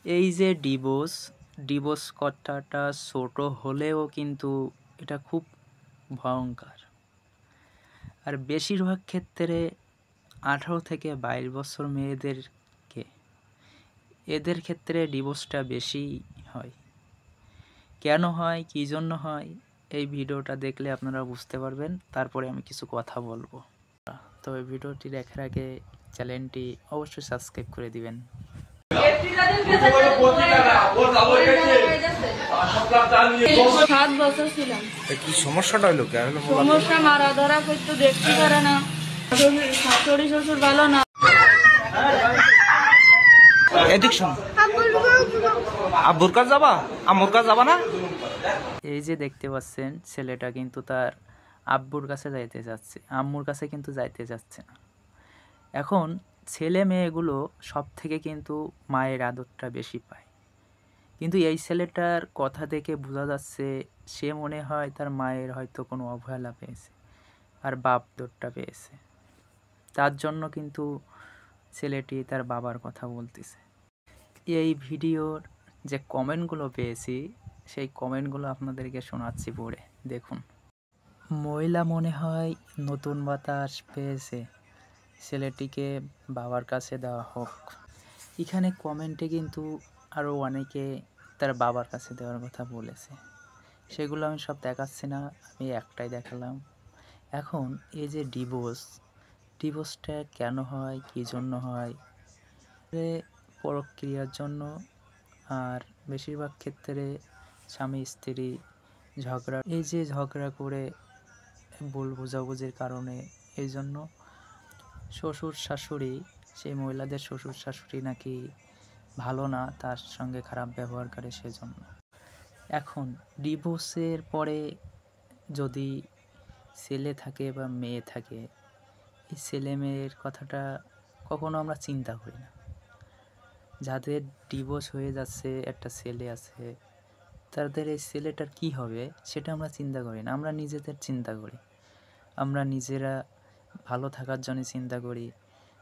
এই যে divorce, divorce কথাটা ছোট হলেও কিন্তু এটা খুব ভয়ঙ্কর। আর বেশিরভাগ ক্ষেত্রে 18 থেকে 22 বছর মেয়েদেরকে, এদের ক্ষেত্রে ডিভোর্সটা বেশি হয়। কেন হয়, কী জন্য হয়, এই ভিডিওটা দেখলে আপনারা বুঝতে পারবেন। তারপরে আমি কিছু কথা বলবো। তবে ভিডিওটি দেখার আগে চ্যানেলটি অবশ্যই সাবস্ক্রাইব করে দিবেন। কি সমস্যাটা হলো? সমস্যা মারা ধরা করতে দেখতে পারে না, শাশুড়ি শ্বশুর ভালো না। এদিক শোন, আব্বুর কাছে যাবা, আম্মুর কাছে যাবা না? এই যে দেখতে পাচ্ছেন, ছেলেটা কিন্তু তার আব্বুর কাছে যাইতে যাচ্ছে, আম্মুর কাছে কিন্তু যাইতে যাচ্ছে না। এখন ছেলে মেয়েগুলো সব থেকে কিন্তু মায়ের আদরটা বেশি পায়, কিন্তু এই ছেলেটার কথা দেখে বোঝা যাচ্ছে সে মনে হয় তার মায়ের হয়তো কোনো অবহেলা পেয়েছে আর বাপ আদরটা পেয়েছে। তার জন্য কিন্তু ছেলেটি তার বাবার কথা বলতেছে। এই ভিডিওর যে কমেন্টগুলো পেয়েছি, সেই কমেন্টগুলো আপনাদেরকে শোনাচ্ছি, পড়ে দেখুন। মহিলা মনে হয় নতুন বাতাস পেয়েছে, ছেলেটিকে বাবার কাছে দেওয়া হোক। এখানে কমেন্টে কিন্তু আরও অনেকে তার বাবার কাছে দেওয়ার কথা বলেছে, সেগুলো আমি সব দেখাচ্ছি না, আমি একটাই দেখালাম। এখন এই যে ডিভোর্সটা কেন হয়, কী জন্য হয়? পরক্রিয়ার জন্য। আর বেশিরভাগ ক্ষেত্রে স্বামী স্ত্রী ঝগড়া, এই যে ঝগড়া করে ভুল বোঝাবুঝির কারণে, এই জন্য শ্বশুর শাশুড়ি, সেই মহিলাদের শ্বশুর শাশুড়ি নাকি ভালো না, তার সঙ্গে খারাপ ব্যবহার করে, সেজন্য। এখন ডিভোর্সের পরে যদি ছেলে থাকে বা মেয়ে থাকে, এই ছেলে মেয়ের কথাটা কখনো আমরা চিন্তা করি না। যাদের ডিভোর্স হয়ে যাচ্ছে, একটা ছেলে আছে, তাদের এই ছেলেটার কি হবে সেটা আমরা চিন্তা করি না, আমরা নিজেদের চিন্তা করি, আমরা নিজেরা ভালো থাকার জন্য চিন্তা করি।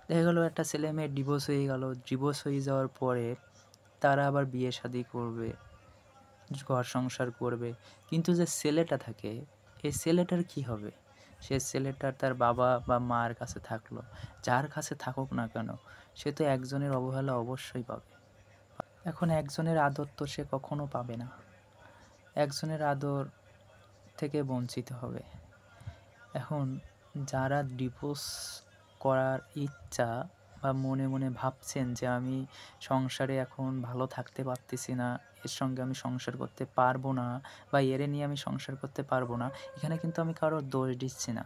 দেখা গেলো একটা ছেলে মেয়ের ডিভোর্স হয়ে গেল, ডিভোর্স হয়ে যাওয়ার পরে তারা আবার বিয়ে শাদী করবে, ঘর সংসার করবে, কিন্তু যে ছেলেটা থাকে, এই ছেলেটার কি হবে? সে ছেলেটার তার বাবা বা মার কাছে থাকলো, যার কাছে থাকুক না কেন, সে তো একজনের অবহেলা অবশ্যই পাবে। এখন একজনের আদর তো সে কখনো পাবে না, একজনের আদর থেকে বঞ্চিত হবে। এখন যারা ডিভোর্স করার ইচ্ছা বা মনে মনে ভাবছেন যে আমি সংসারে এখন ভালো থাকতে পারতেছি না, এর সঙ্গে আমি সংসার করতে পারবো না, বা এরে নিয়ে আমি সংসার করতে পারবো না, এখানে কিন্তু আমি কারোর দোষ দিচ্ছি না,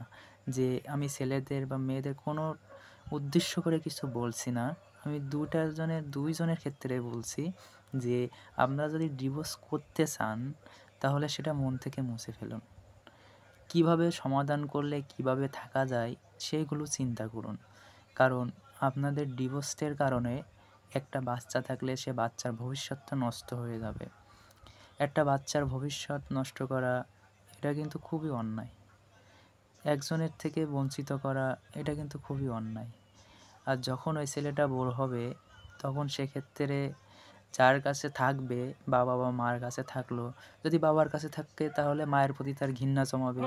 যে আমি ছেলেদের বা মেয়েদের কোনো উদ্দেশ্য করে কিছু বলছি না। আমি দুইজনের ক্ষেত্রে বলছি যে আপনারা যদি ডিভোর্স করতে চান, তাহলে সেটা মন থেকে মুছে ফেলুন। কিভাবে সমাধান করলে কিভাবে থাকা যায় সেইগুলো চিন্তা করুন। কারণ আপনাদের ডিভোর্সের কারণে একটা বাচ্চা থাকলে সে বাচ্চার ভবিষ্যৎটা নষ্ট হয়ে যাবে। একটা বাচ্চার ভবিষ্যৎ নষ্ট করা, এটা কিন্তু খুবই অন্যায়। একজনের থেকে বঞ্চিত করা, এটা কিন্তু খুবই অন্যায়। আর যখন ওই ছেলেটা বড় হবে, তখন সেক্ষেত্রে যার কাছে থাকবে, বাবা বা মার কাছে থাকলো, যদি বাবার কাছে থাকে তাহলে মায়ের প্রতি তার ঘৃণা জমাবে,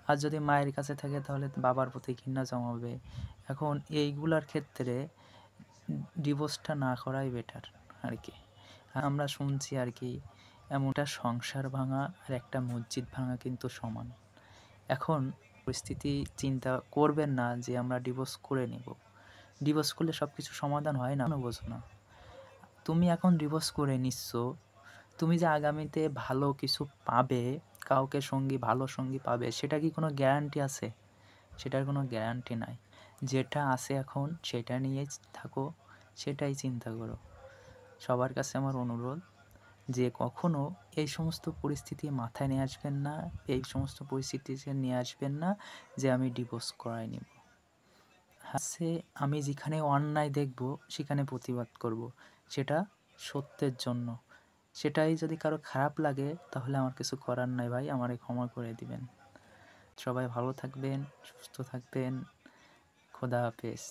আর যদি মায়ের কাছে থাকে তাহলে বাবার প্রতি ঘৃণা জমাবে। এখন এইগুলার ক্ষেত্রে ডিভোর্সটা না করাই বেটার আর কি। আমরা শুনছি আর কি, এমনটা সংসার ভাঙা আর একটা মসজিদ ভাঙা কিন্তু সমান। এখন পরিস্থিতি চিন্তা করবেন না যে আমরা ডিভোর্স করে নিব, ডিভোর্স করলে সব কিছু সমাধান হয় না, বোঝো না। তুমি এখন ডিভোর্স করে নিচ্ছ, তুমি যে আগামীতে ভালো কিছু পাবে, কাউকে সঙ্গী, ভালো সঙ্গী পাবে, সেটা কি কোনো গ্যারান্টি আছে? সেটার কোনো গ্যারান্টি নাই। যেটা আছে এখন সেটা নিয়েই থাকো, সেটাই চিন্তা করো। সবার কাছে আমার অনুরোধ যে কখনো এই সমস্ত পরিস্থিতি মাথায় নিয়ে আসবেন না, এই সমস্ত পরিস্থিতিতে নিয়ে আসবেন না যে আমি ডিভোর্স করাই নিব। আমি যেখানে অন্যায় দেখব সেখানে প্রতিবাদ করব, সেটা সত্যের জন্য। সেটাই যদি কারো খারাপ লাগে তাহলে আমার কিছু করার নাই ভাই, আমারে ক্ষমা করে দিবেন। সবাই ভালো থাকবেন, সুস্থ থাকবেন। খোদা হাফেজ।